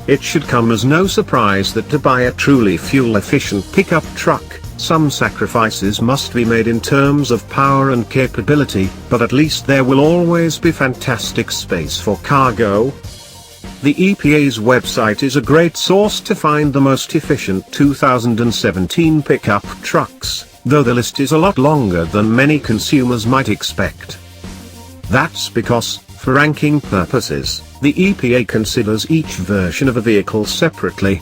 It should come as no surprise that to buy a truly fuel-efficient pickup truck, some sacrifices must be made in terms of power and capability, but at least there will always be fantastic space for cargo. The EPA's website is a great source to find the most efficient 2017 pickup trucks, though the list is a lot longer than many consumers might expect. That's because, for ranking purposes, the EPA considers each version of a vehicle separately.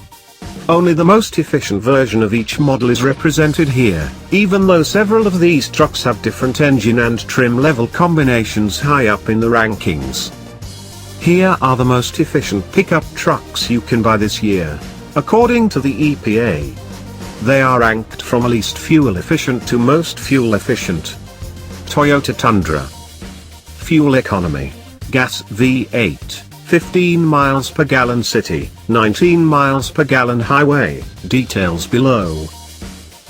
Only the most efficient version of each model is represented here, even though several of these trucks have different engine and trim level combinations high up in the rankings. Here are the most efficient pickup trucks you can buy this year, according to the EPA. They are ranked from least fuel efficient to most fuel efficient. Toyota Tundra. Fuel economy. Gas V8, 15 miles per gallon city, 19 miles per gallon highway, details below.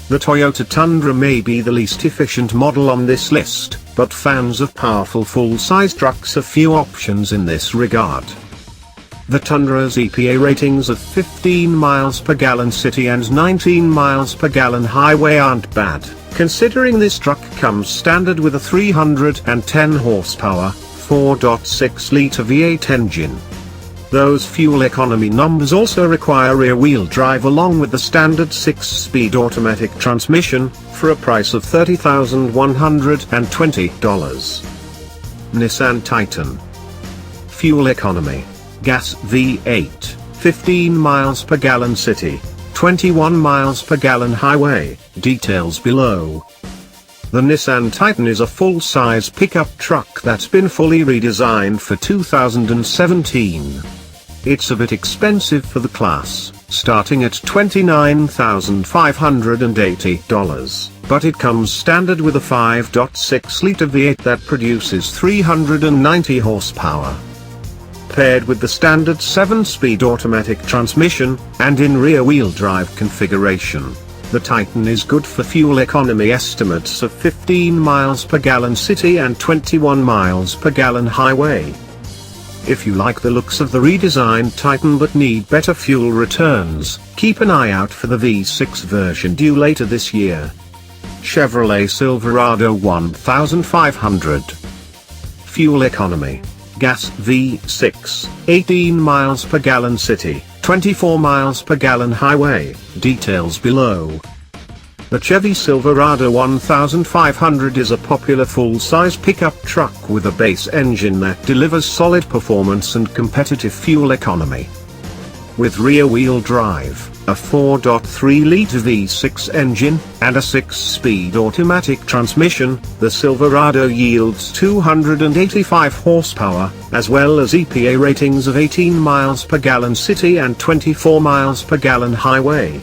The Toyota Tundra may be the least efficient model on this list, but fans of powerful full-size trucks have few options in this regard. The Tundra's EPA ratings of 15 miles per gallon city and 19 miles per gallon highway aren't bad, considering this truck comes standard with a 310 horsepower, 4.6-litre V8 engine. Those fuel economy numbers also require rear-wheel drive along with the standard 6-speed automatic transmission, for a price of $30,120. Nissan Titan. Fuel economy. Gas V8, 15 miles per gallon city, 21 miles per gallon highway, details below. The Nissan Titan is a full-size pickup truck that's been fully redesigned for 2017. It's a bit expensive for the class, starting at $29,580, but it comes standard with a 5.6-litre V8 that produces 390 horsepower. Paired with the standard 7-speed automatic transmission, and in rear-wheel drive configuration, the Titan is good for fuel economy estimates of 15 miles per gallon city and 21 miles per gallon highway. If you like the looks of the redesigned Titan but need better fuel returns, keep an eye out for the V6 version due later this year. Chevrolet Silverado 1500. Fuel economy. Gas V6, 18 miles per gallon city, 24 miles per gallon highway, details below. The Chevy Silverado 1500 is a popular full-size pickup truck with a base engine that delivers solid performance and competitive fuel economy. With rear-wheel drive, a 4.3-litre V6 engine, and a 6-speed automatic transmission, the Silverado yields 285 horsepower, as well as EPA ratings of 18 miles per gallon city and 24 miles per gallon highway.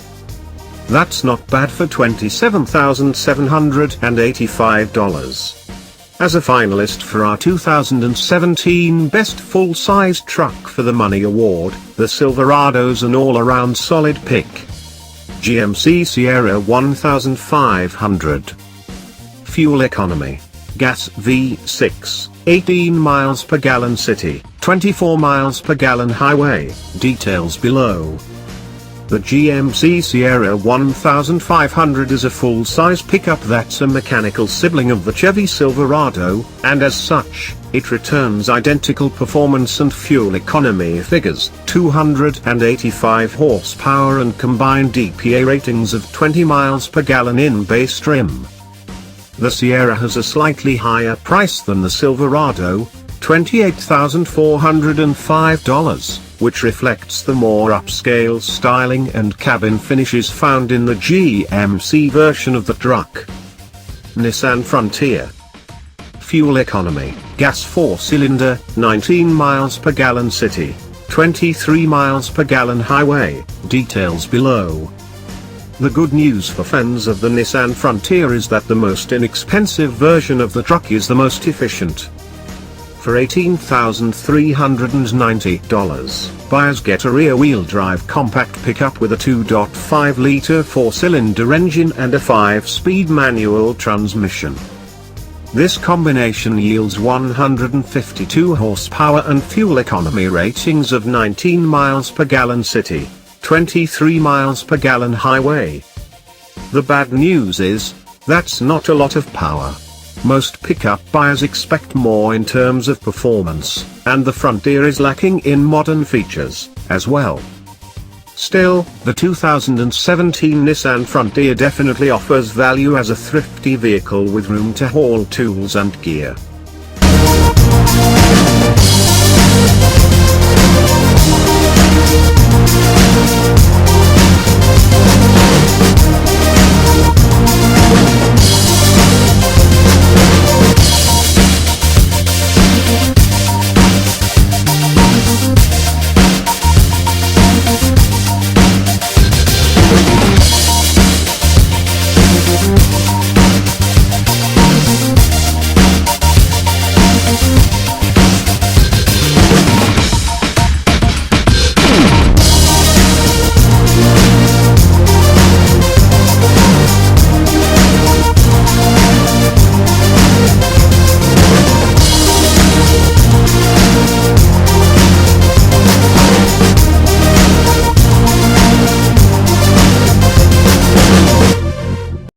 That's not bad for $27,785. As a finalist for our 2017 Best Full-Size Truck for the Money Award, the Silverado's an all-around solid pick. GMC Sierra 1500. Fuel economy. Gas V6, 18 miles per gallon city, 24 miles per gallon highway, details below. The GMC Sierra 1500 is a full-size pickup that's a mechanical sibling of the Chevy Silverado, and as such, it returns identical performance and fuel economy figures, 285 horsepower and combined EPA ratings of 20 miles per gallon in base trim. The Sierra has a slightly higher price than the Silverado, $28,405. Which reflects the more upscale styling and cabin finishes found in the GMC version of the truck. Nissan Frontier. Fuel economy. Gas 4-cylinder, 19 miles per gallon city, 23 miles per gallon highway, details below. The good news for fans of the Nissan Frontier is that the most inexpensive version of the truck is the most efficient. For $18,390, buyers get a rear-wheel drive compact pickup with a 2.5-litre 4-cylinder engine and a 5-speed manual transmission. This combination yields 152 horsepower and fuel economy ratings of 19 miles per gallon city, 23 miles per gallon highway. The bad news is, that's not a lot of power. Most pickup buyers expect more in terms of performance, and the Frontier is lacking in modern features, as well. Still, the 2017 Nissan Frontier definitely offers value as a thrifty vehicle with room to haul tools and gear.